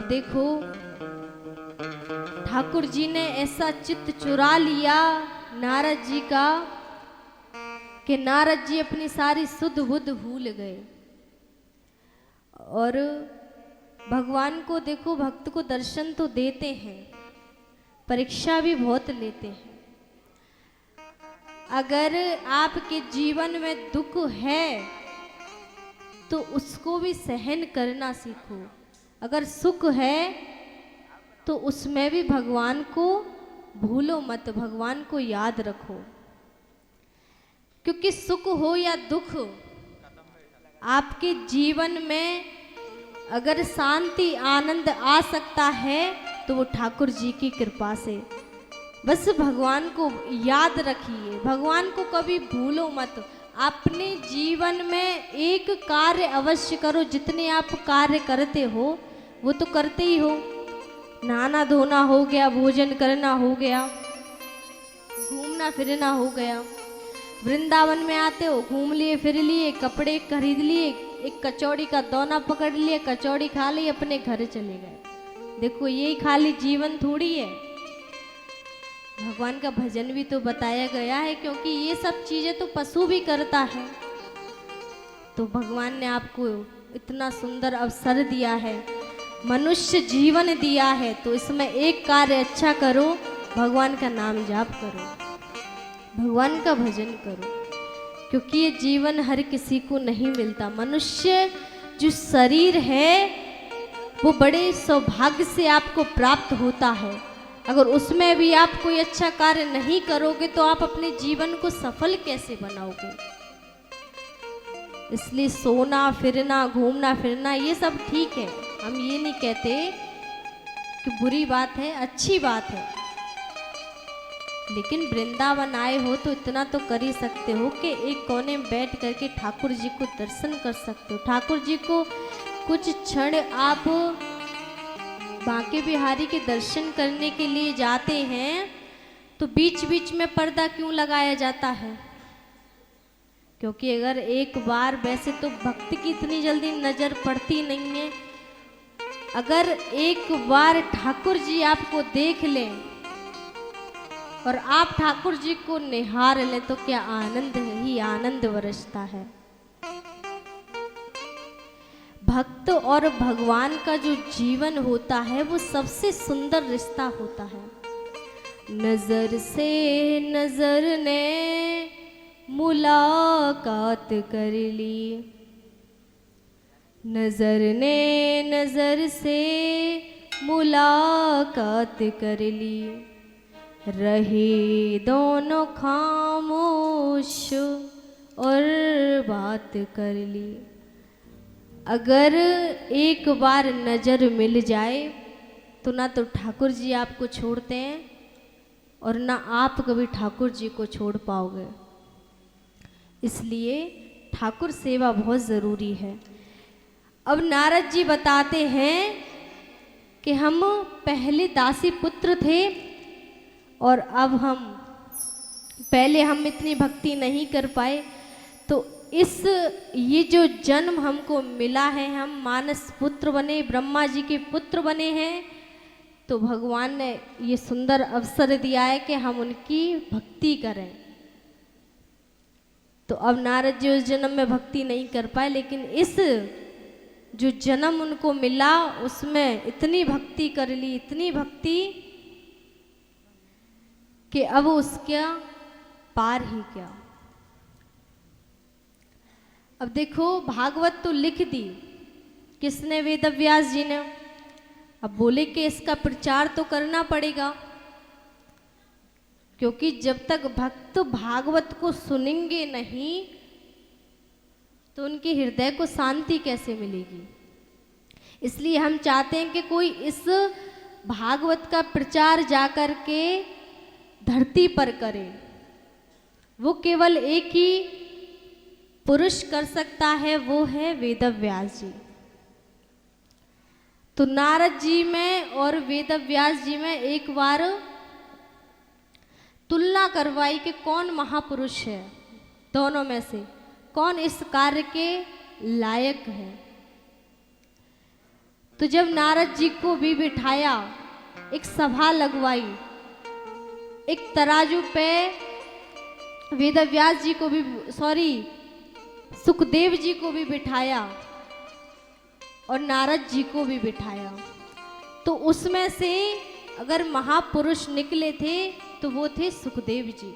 देखो ठाकुर जी ने ऐसा चित्त चुरा लिया नारद जी का कि नारद जी अपनी सारी सुध बुध भूल गए। और भगवान को देखो, भक्त को दर्शन तो देते हैं, परीक्षा भी बहुत लेते हैं। अगर आपके जीवन में दुख है तो उसको भी सहन करना सीखो। अगर सुख है तो उसमें भी भगवान को भूलो मत, भगवान को याद रखो। क्योंकि सुख हो या दुख, आपके जीवन में अगर शांति आनंद आ सकता है तो वो ठाकुर जी की कृपा से। बस भगवान को याद रखिए, भगवान को कभी भूलो मत। अपने जीवन में एक कार्य अवश्य करो। जितने आप कार्य करते हो वो तो करते ही हो। नहाना धोना हो गया, भोजन करना हो गया, घूमना फिरना हो गया। वृंदावन में आते हो, घूम लिए फिर लिए, कपड़े खरीद लिए, एक कचौड़ी का दोना पकड़ लिए, कचौड़ी खा ली, अपने घर चले गए। देखो यही खाली जीवन थोड़ी है। भगवान का भजन भी तो बताया गया है, क्योंकि ये सब चीजें तो पशु भी करता है। तो भगवान ने आपको इतना सुंदर अवसर दिया है, मनुष्य जीवन दिया है, तो इसमें एक कार्य अच्छा करो, भगवान का नाम जाप करो, भगवान का भजन करो। क्योंकि ये जीवन हर किसी को नहीं मिलता। मनुष्य जो शरीर है वो बड़े सौभाग्य से आपको प्राप्त होता है। अगर उसमें भी आप कोई अच्छा कार्य नहीं करोगे तो आप अपने जीवन को सफल कैसे बनाओगे। इसलिए सोना फिरना, घूमना फिरना ये सब ठीक है, हम ये नहीं कहते कि बुरी बात है, अच्छी बात है। लेकिन वृंदावन आए हो तो इतना तो कर ही सकते हो कि एक कोने में बैठ करके ठाकुर जी को दर्शन कर सकते हो। ठाकुर जी को कुछ क्षण आप बांके बिहारी के दर्शन करने के लिए जाते हैं तो बीच बीच में पर्दा क्यों लगाया जाता है? क्योंकि अगर एक बार, वैसे तो भक्त की इतनी जल्दी नजर पड़ती नहीं है, अगर एक बार ठाकुर जी आपको देख लें और आप ठाकुर जी को निहार लें तो क्या आनंद ही आनंद बरसता है। भक्त और भगवान का जो जीवन होता है वो सबसे सुंदर रिश्ता होता है। नजर से नजर ने मुलाकात कर ली, नजर ने नजर से मुलाकात कर ली, रहे दोनों खामोश और बात कर ली। अगर एक बार नज़र मिल जाए तो ना तो ठाकुर जी आपको छोड़ते हैं और ना आप कभी ठाकुर जी को छोड़ पाओगे। इसलिए ठाकुर सेवा बहुत ज़रूरी है। अब नारद जी बताते हैं कि हम पहले दासी पुत्र थे और अब पहले हम इतनी भक्ति नहीं कर पाए, तो ये जो जन्म हमको मिला है, हम मानस पुत्र बने, ब्रह्मा जी के पुत्र बने हैं, तो भगवान ने ये सुंदर अवसर दिया है कि हम उनकी भक्ति करें। तो अब नारद जी उस जन्म में भक्ति नहीं कर पाए, लेकिन इस जो जन्म उनको मिला उसमें इतनी भक्ति कर ली, इतनी भक्ति कि अब उसका पार ही क्या। अब देखो भागवत तो लिख दी किसने? वेद व्यास जी ने। अब बोले कि इसका प्रचार तो करना पड़ेगा, क्योंकि जब तक भक्त भागवत को सुनेंगे नहीं तो उनके हृदय को शांति कैसे मिलेगी। इसलिए हम चाहते हैं कि कोई इस भागवत का प्रचार जाकर के धरती पर करे। वो केवल एक ही पुरुष कर सकता है, वो है वेद व्यास जी। तो नारद जी में और वेद व्यास जी में एक बार तुलना करवाई कि कौन महापुरुष है, दोनों में से कौन इस कार्य के लायक है। तो जब नारद जी को भी बिठाया, एक सभा लगवाई, एक तराजू पे वेदव्यास जी को भी, सुखदेव जी को भी बिठाया और नारद जी को भी बिठाया, तो उसमें से अगर महापुरुष निकले थे तो वो थे सुखदेव जी,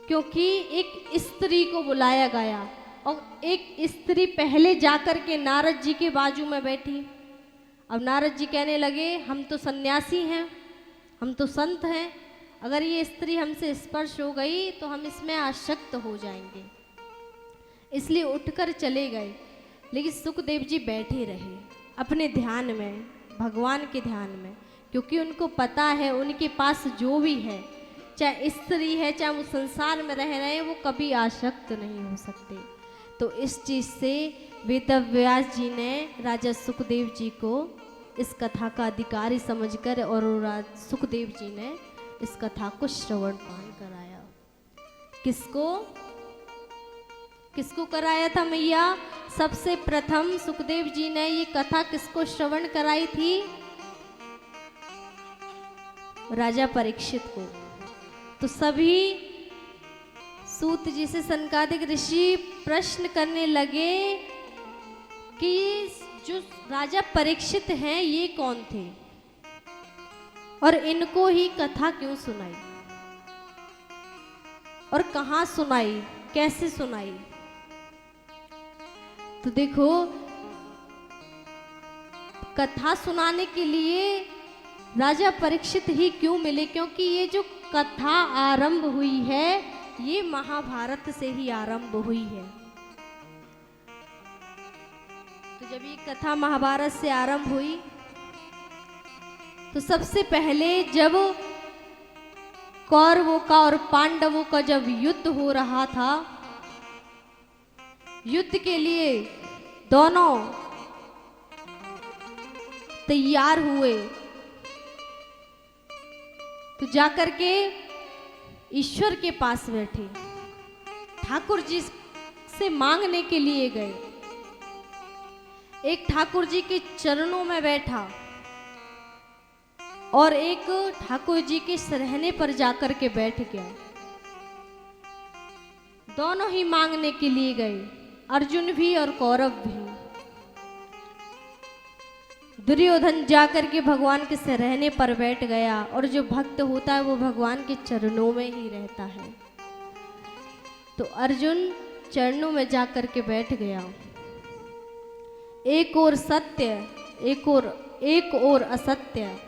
क्योंकि एक स्त्री को बुलाया गया और एक स्त्री पहले जाकर के नारद जी के बाजू में बैठी। अब नारद जी कहने लगे, हम तो सन्यासी हैं, हम तो संत हैं, अगर ये स्त्री हमसे स्पर्श हो गई तो हम इसमें आसक्त हो जाएंगे, इसलिए उठकर चले गए। लेकिन सुखदेव जी बैठे रहे अपने ध्यान में, भगवान के ध्यान में, क्योंकि उनको पता है उनके पास जो भी है, चाहे स्त्री है चाहे वो संसार में रह रहे हैं, वो कभी आसक्त नहीं हो सकते। तो इस चीज़ से वेदव्यास जी ने राजा सुखदेव जी को इस कथा का अधिकारी समझकर और सुखदेव जी ने इस कथा को श्रवण पान कराया। किसको किसको कराया था मैया? सबसे प्रथम सुखदेव जी ने ये कथा किसको श्रवण कराई थी? राजा परीक्षित को। तो सभी सूत जी से सनकादिक ऋषि प्रश्न करने लगे कि जो राजा परीक्षित हैं ये कौन थे और इनको ही कथा क्यों सुनाई और कहाँ सुनाई, कैसे सुनाई? तो देखो, कथा सुनाने के लिए राजा परीक्षित ही क्यों मिले? क्योंकि ये जो कथा आरंभ हुई है ये महाभारत से ही आरंभ हुई है। तो जब ये कथा महाभारत से आरंभ हुई तो सबसे पहले जब कौरवों का और पांडवों का जब युद्ध हो रहा था, युद्ध के लिए दोनों तैयार हुए, तो जाकर के ईश्वर के पास बैठे, ठाकुर जी से मांगने के लिए गए। एक ठाकुर जी के चरणों में बैठा और एक ठाकुर जी के सरहने पर जाकर के बैठ गया। दोनों ही मांगने के लिए गए, अर्जुन भी और कौरव भी। दुर्योधन जाकर के भगवान के सरहने पर बैठ गया, और जो भक्त होता है वो भगवान के चरणों में ही रहता है। तो अर्जुन चरणों में जाकर के बैठ गया। एक और सत्य, एक और असत्य,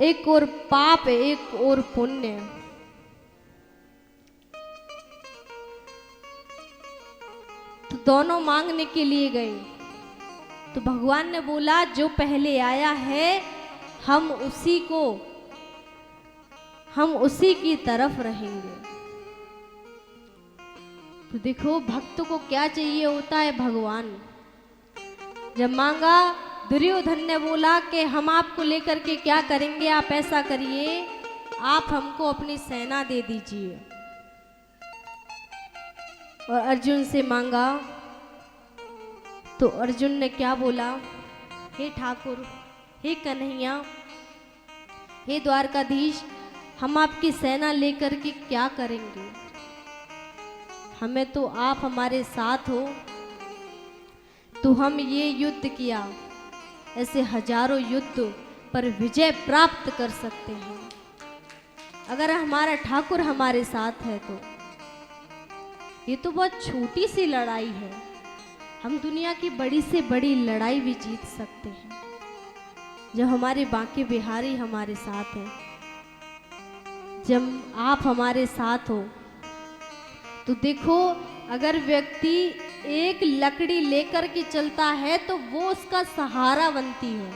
एक और पाप, एक और पुण्य। तो दोनों मांगने के लिए गए। तो भगवान ने बोला, जो पहले आया है हम उसी की तरफ रहेंगे। तो देखो, भक्त को क्या चाहिए होता है? भगवान। जब मांगा, दुर्योधन ने बोला कि हम आपको लेकर के क्या करेंगे, आप ऐसा करिए, आप हमको अपनी सेना दे दीजिए। और अर्जुन से मांगा तो अर्जुन ने क्या बोला? हे ठाकुर, हे कन्हैया, हे द्वारकाधीश, हम आपकी सेना लेकर के क्या करेंगे? हमें तो आप हमारे साथ हो तो हम ये युद्ध किया, ऐसे हजारों युद्ध पर विजय प्राप्त कर सकते हैं। अगर हमारा ठाकुर हमारे साथ है तो ये तो बहुत छोटी सी लड़ाई है, हम दुनिया की बड़ी से बड़ी लड़ाई भी जीत सकते हैं जब हमारे बांके बिहारी हमारे साथ हैं, जब आप हमारे साथ हो। तो देखो, अगर व्यक्ति एक लकड़ी लेकर के चलता है तो वो उसका सहारा बनती है।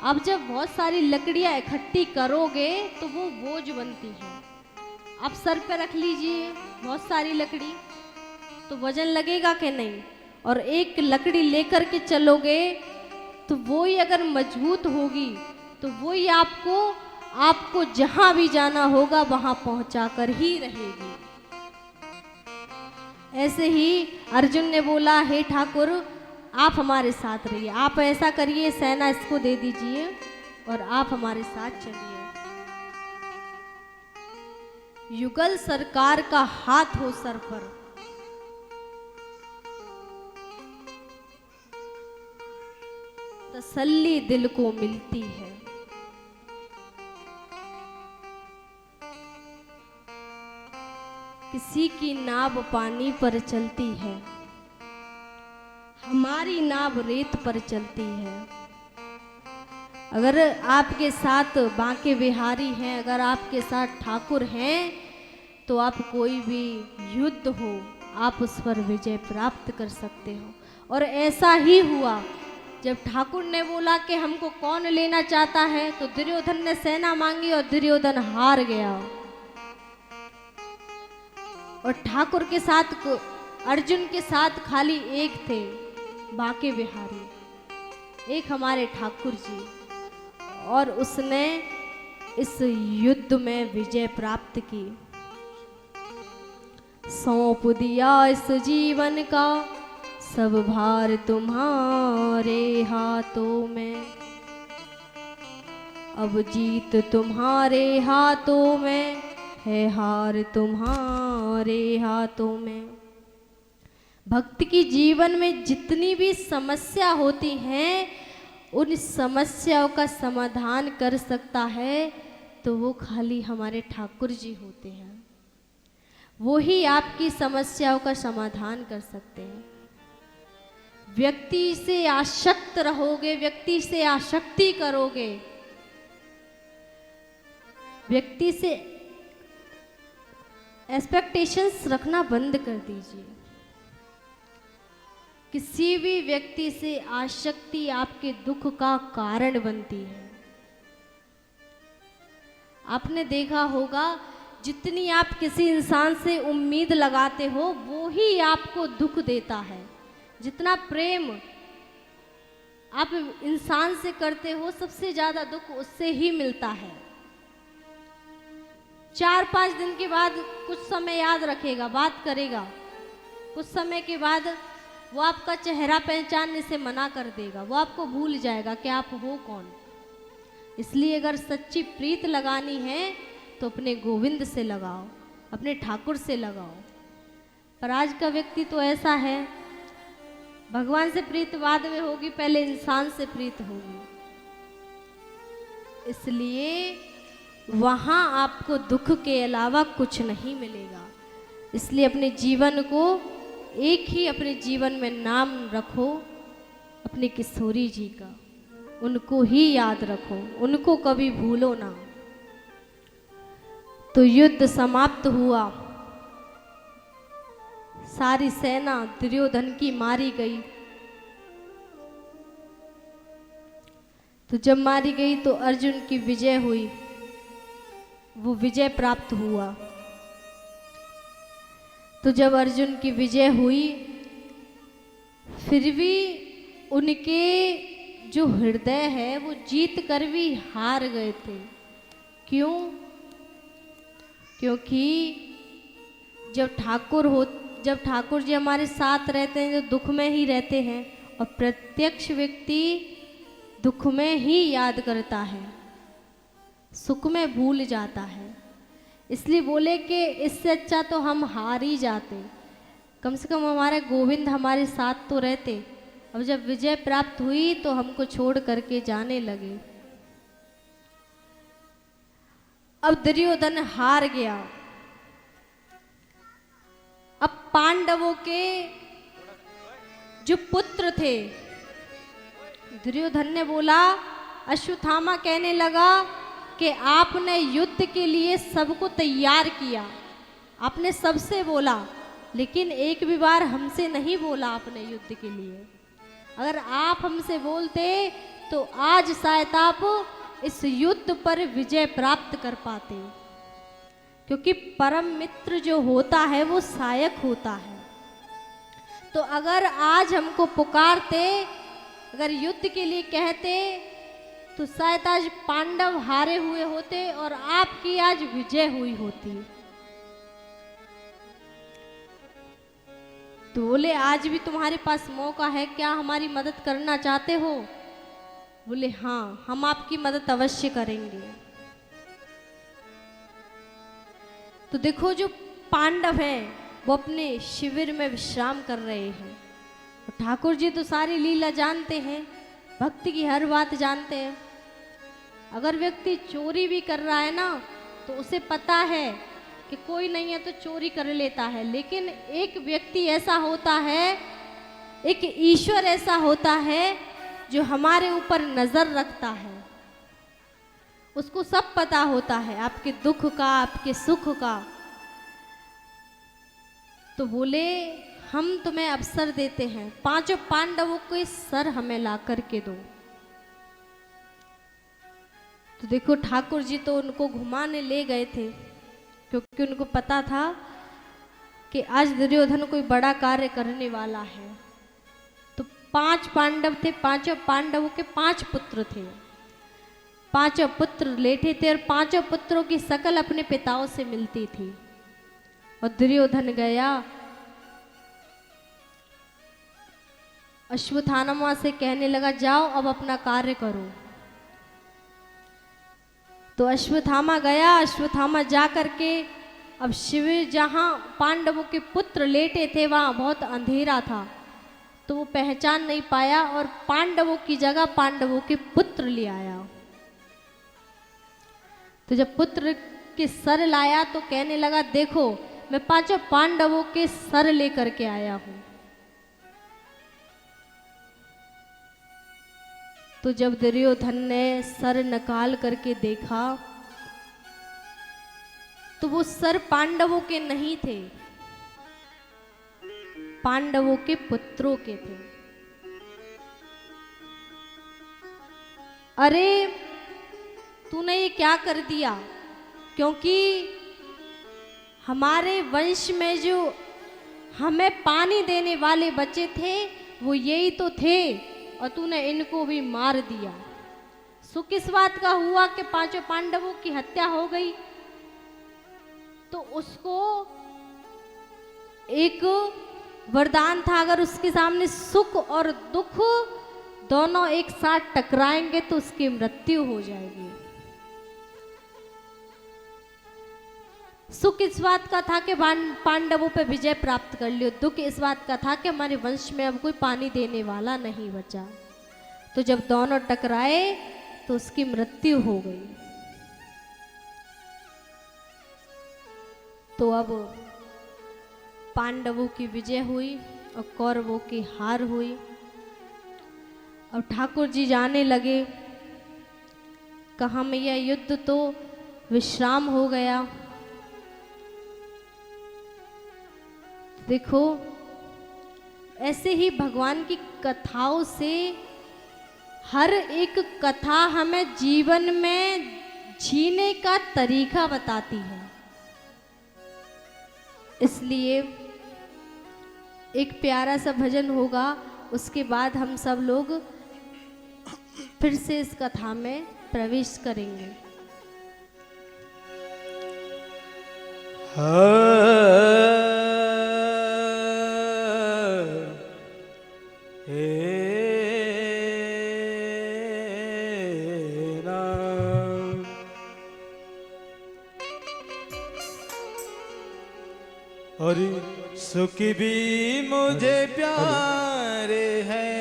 अब जब बहुत सारी लकड़ियां इकट्ठी करोगे तो वो बोझ बनती है। आप सर पे रख लीजिए बहुत सारी लकड़ी, तो वजन लगेगा कि नहीं? और एक लकड़ी लेकर के चलोगे तो वो ही अगर मजबूत होगी तो वो ही आपको जहां भी जाना होगा वहां पहुंचा कर ही रहेगी। ऐसे ही अर्जुन ने बोला, हे ठाकुर आप हमारे साथ रहिए, आप ऐसा करिए सेना इसको दे दीजिए और आप हमारे साथ चलिए। युगल सरकार का हाथ हो सर पर, तसल्ली दिल को मिलती है। किसी की नाव पानी पर चलती है, हमारी नाव रेत पर चलती है। अगर आपके साथ बांके बिहारी हैं, अगर आपके साथ ठाकुर हैं, तो आप कोई भी युद्ध हो आप उस पर विजय प्राप्त कर सकते हो। और ऐसा ही हुआ, जब ठाकुर ने बोला कि हमको कौन लेना चाहता है, तो दुर्योधन ने सेना मांगी और दुर्योधन हार गया। और ठाकुर के साथ, अर्जुन के साथ खाली एक थे, बांके बिहारी, एक हमारे ठाकुर जी, और उसने इस युद्ध में विजय प्राप्त की। सौंप दिया इस जीवन का सब भार तुम्हारे हाथों में, अब जीत तुम्हारे हाथों में है, हार तुम्हारे हाथों में। भक्त की जीवन में जितनी भी समस्या होती हैं, उन समस्याओं का समाधान कर सकता है तो वो खाली हमारे ठाकुर जी होते हैं। वो ही आपकी समस्याओं का समाधान कर सकते हैं। व्यक्ति से आसक्त रहोगे, व्यक्ति से आसक्ति करोगे, व्यक्ति से एक्सपेक्टेशंस रखना बंद कर दीजिए। किसी भी व्यक्ति से आसक्ति आपके दुख का कारण बनती है। आपने देखा होगा, जितनी आप किसी इंसान से उम्मीद लगाते हो वो ही आपको दुख देता है। जितना प्रेम आप इंसान से करते हो, सबसे ज्यादा दुख उससे ही मिलता है। 4-5 दिन के बाद कुछ समय याद रखेगा, बात करेगा, कुछ समय के बाद वो आपका चेहरा पहचानने से मना कर देगा, वो आपको भूल जाएगा कि आप हो कौन। इसलिए अगर सच्ची प्रीत लगानी है तो अपने गोविंद से लगाओ, अपने ठाकुर से लगाओ। पर आज का व्यक्ति तो ऐसा है, भगवान से प्रीत बाद में होगी, पहले इंसान से प्रीत होगी। इसलिए वहां आपको दुख के अलावा कुछ नहीं मिलेगा। इसलिए अपने जीवन को, एक ही अपने जीवन में नाम रखो अपने किशोरी जी का, उनको ही याद रखो, उनको कभी भूलो ना। तो युद्ध समाप्त हुआ, सारी सेना दुर्योधन की मारी गई। तो जब मारी गई तो अर्जुन की विजय हुई, वो विजय प्राप्त हुआ। तो जब अर्जुन की विजय हुई, फिर भी उनके जो हृदय है वो जीत कर भी हार गए थे। क्यों? क्योंकि जब ठाकुर जी हमारे साथ रहते हैं, जो दुख में ही रहते हैं, और प्रत्यक्ष व्यक्ति दुख में ही याद करता है, सुख में भूल जाता है। इसलिए बोले कि इससे अच्छा तो हम हार ही जाते, कम से कम हमारे गोविंद हमारे साथ तो रहते। अब जब विजय प्राप्त हुई तो हमको छोड़ करके जाने लगे। अब दुर्योधन हार गया। अब पांडवों के जो पुत्र थे, दुर्योधन ने बोला, अश्वत्थामा कहने लगा कि आपने युद्ध के लिए सबको तैयार किया, आपने सबसे बोला, लेकिन एक भी बार हमसे नहीं बोला आपने युद्ध के लिए। अगर आप हमसे बोलते तो आज शायद आप इस युद्ध पर विजय प्राप्त कर पाते, क्योंकि परम मित्र जो होता है वो सहायक होता है। तो अगर आज हमको पुकारते, अगर युद्ध के लिए कहते, तो शायद आज पांडव हारे हुए होते और आपकी आज विजय हुई होती। तो बोले आज भी तुम्हारे पास मौका है, क्या हमारी मदद करना चाहते हो? बोले हाँ, हम आपकी मदद अवश्य करेंगे। तो देखो जो पांडव हैं वो अपने शिविर में विश्राम कर रहे हैं। ठाकुर जी तो सारी लीला जानते हैं, भक्ति की हर बात जानते हैं। अगर व्यक्ति चोरी भी कर रहा है ना तो उसे पता है कि कोई नहीं है तो चोरी कर लेता है, लेकिन एक व्यक्ति ऐसा होता है, एक ईश्वर ऐसा होता है जो हमारे ऊपर नजर रखता है। उसको सब पता होता है, आपके दुख का, आपके सुख का। तो बोले हम तुम्हें अवसर देते हैं, 5 पांडवों के सर हमें ला करके दो। तो देखो ठाकुर जी तो उनको घुमाने ले गए थे, क्योंकि उनको पता था कि आज दुर्योधन कोई बड़ा कार्य करने वाला है। तो 5 पांडव थे, 5 पांडवों के 5 पुत्र थे। 5 पुत्र लेटे थे और 5 पुत्रों की शकल अपने पिताओं से मिलती थी। और दुर्योधन गया अश्वत्थामा से कहने लगा जाओ अब अपना कार्य करो। तो अश्वत्थामा गया, अश्वत्थामा जा करके अब शिविर जहाँ पांडवों के पुत्र लेटे थे वहाँ बहुत अंधेरा था, तो वो पहचान नहीं पाया और पांडवों की जगह पांडवों के पुत्र ले आया। तो जब पुत्र के सर लाया तो कहने लगा देखो मैं 5 पांडवों के सर लेकर के आया हूं। तो जब दुर्योधन ने सर निकाल करके देखा तो वो सर पांडवों के नहीं थे, पांडवों के पुत्रों के थे। अरे तूने ये क्या कर दिया? क्योंकि हमारे वंश में जो हमें पानी देने वाले बच्चे थे वो यही तो थे, और तूने इनको भी मार दिया। सुख इस बात का हुआ कि 5 पांडवों की हत्या हो गई, तो उसको एक वरदान था, अगर उसके सामने सुख और दुख दोनों एक साथ टकराएंगे तो उसकी मृत्यु हो जाएगी। सुख इस बात का था कि पांडवों पे विजय प्राप्त कर लियो, दुख इस बात का था कि हमारे वंश में अब कोई पानी देने वाला नहीं बचा। तो जब दोनों टकराए तो उसकी मृत्यु हो गई। तो अब पांडवों की विजय हुई और कौरवों की हार हुई। अब ठाकुर जी जाने लगे, कहा में यह युद्ध तो विश्राम हो गया। देखो ऐसे ही भगवान की कथाओं से हर एक कथा हमें जीवन में जीने का तरीका बताती है। इसलिए एक प्यारा सा भजन होगा, उसके बाद हम सब लोग फिर से इस कथा में प्रवेश करेंगे। और सुख भी मुझे प्यारे है,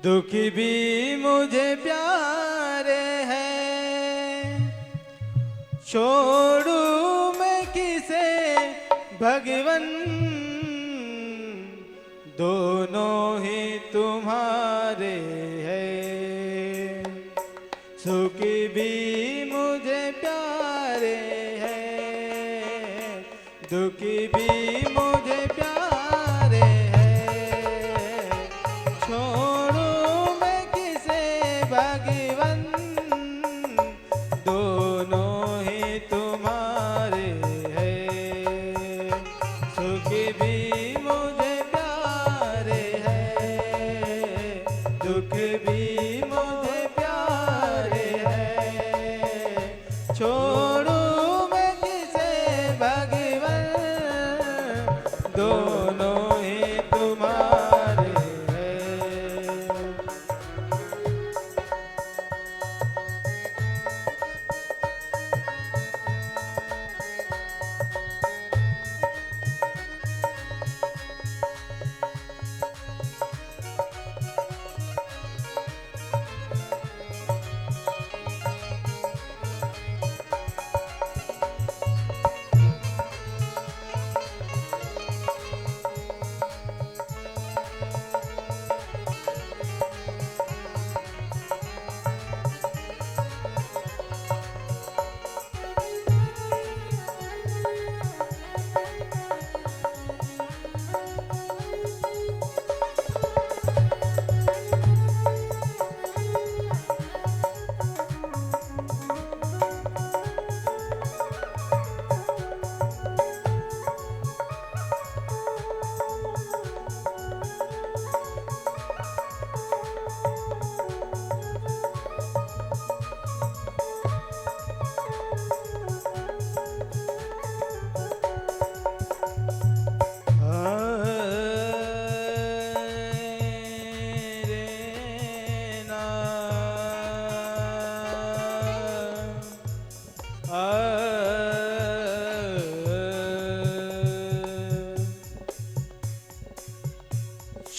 दुख भी मुझे प्यारे है। छोड़ू मैं किसे भगवन, दोनों ही तुम्हारे हैं। सुख भी मुझे प्यारे हैं, दुख भी मुझे प्यारे हैं। छोड़ू मैं किसे भगवन, दोनों ही तुम्हारे हैं। सुख भी मुझे प्यारे हैं,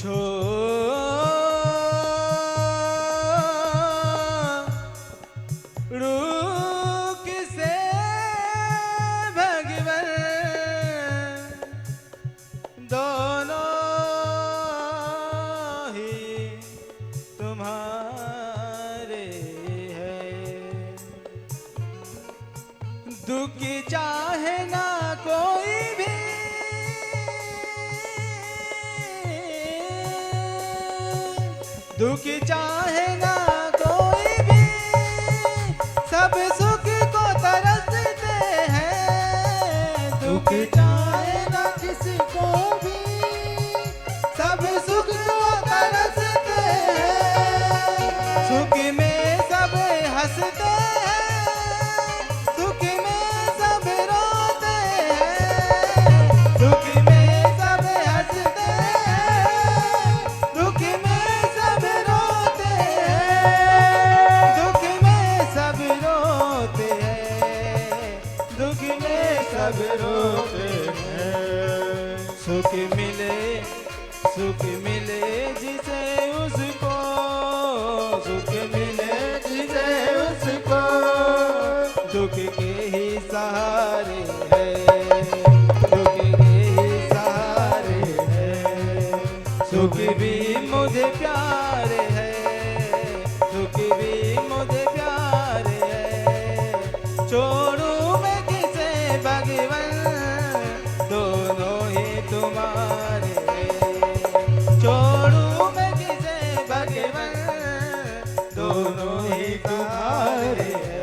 छोड़ू किसे भगवन, दोनों ही तुम्हारे हैं। दुखी चाहे ना कोई भी, दुखी चाहे ना कोई भी, सब सुख को तरसते हैं। दुखी चाहे ना किसी को भी, सब सुख को तरसते हैं। सुख में सब हंसते हैं, सुख में सब रोते हैं। दुख में सब हंसते हैं, दुख में सब रोते हैं। दुख में सब रोते हैं, दुख में सब रोते हैं। सुख मिले जिसे उसको, सुख मिले जिसे उसको, दुख के ही सहारे है, दुख के ही सहारे है। सुख भी मुझे प्यारे है, सुख भी मुझे प्यारे है। छोड़ू मैं किसे भगवन, दोनों ही तुम्हारे हैं। छोड़ू मैं किसे भगवन, दोनों ही तुम्हारे हैं।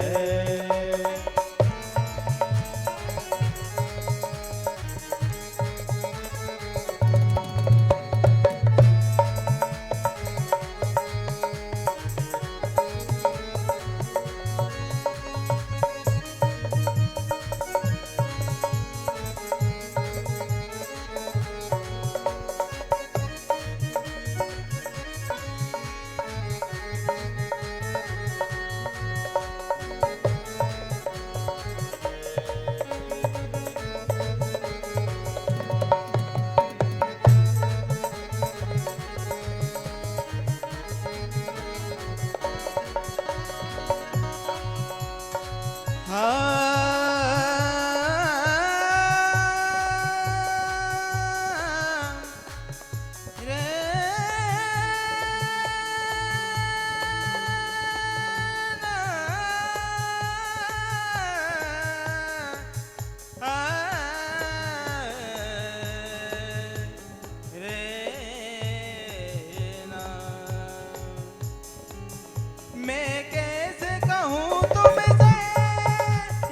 मैं कैसे कहूँ तुमसे,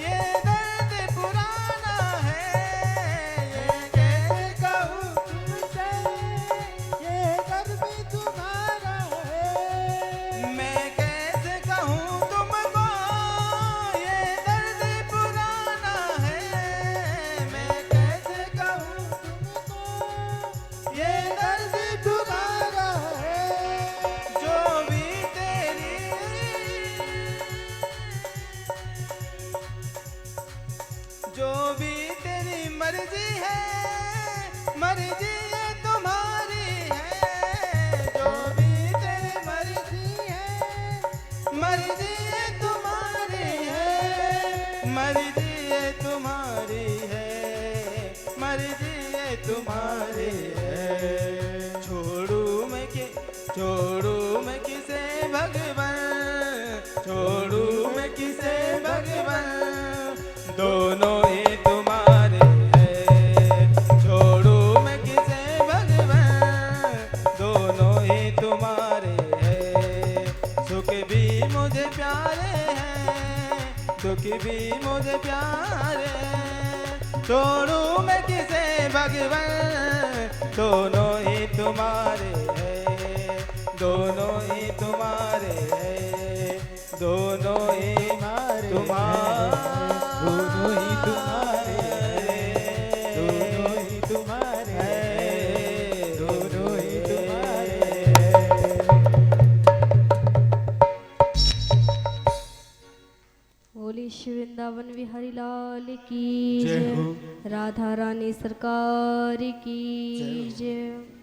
ये दर्द पुराना है। ये कैसे कहूँ तुमसे, ये दर्द भी तुम्हारा है। मैं कैसे कहूँ तुमको, ये दर्द पुराना है। मैं कैसे कहूँ तुमको, ये दर्द तुम्हारा है। जो भी जो भी तेरी मर्जी है, मर्जी ये तुम्हारी है। जो भी तेरी मर्जी है, मर्जी ये तुम्हारी है। मर्जी ये तुम्हारी है, मर्जी ये तुम्हारी है। छोड़ू मैं किसे भगवन, छोड़ू मैं किसे भगवन, दोनों ही तुम्हारे हैं। छोड़ू मैं किसे भगवन, दोनों ही तुम्हारे हैं। सुख भी मुझे प्यारे हैं, दुख भी मुझे प्यारे हैं। छोड़ू मैं किसे भगवन, दोनों ही तुम्हारे हैं, दोनों ही तुम्हारे हैं, दोनों ही तुम्हारे, दोनों ही तुम्हारे, दोनों ही तुम्हारे, दोनों ही तुम्हारे। बोली श्री वृंदावन बिहारी लाल की जय जय, हो। राधा रानी सरकार की जय।